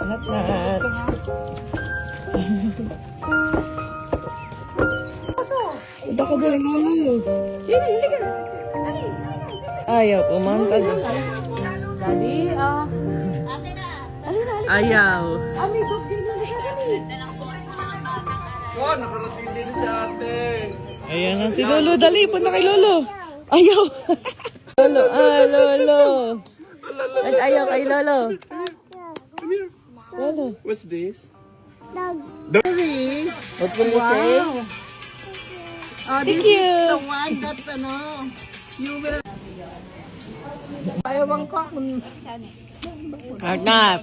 Nat-nat. Ito ka daling ulo. Ayaw, pumunta doon. Daddy, Ayaw. Oh, nakarating din si ate. Ayan na si Lolo. Dali, punta kay Lolo. Ayaw. Lolo, Lolo. Ayaw kay Lolo. Lolo. What's this? What will you say? Thank you. the one that, you will... Ayawang ka. Nat-nat.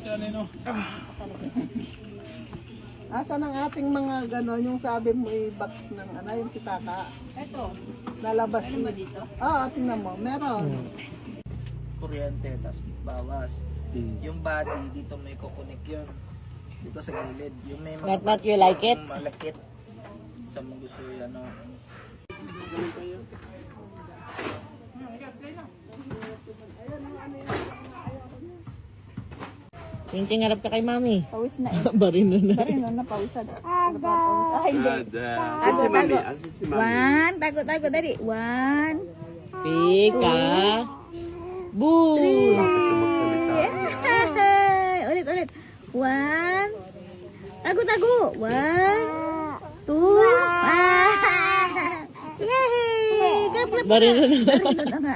Asan ang ating mga gano'n, yung sabi mo i-box ng yung pitaka? Ito. Lalabas dito? Oo, tingnan mo. Meron. Kuryente, tapos bawas. Yung body, dito may kukunik yun. Dito sa gilid. Yung may Nat-nat, you like it? malakit. Sa mga gusto yun, Ting harap ka kay Mami. Pawis na eh. Barin na na. Barin na napawisan. Ah, hindi. Asan si Mami? Asan si Mami? One. Tago, dali. One. Pika. Boo. Bakit na magsalita? Ulit. One. Tago. One. Two. Yay! Barin na na. Ano nga.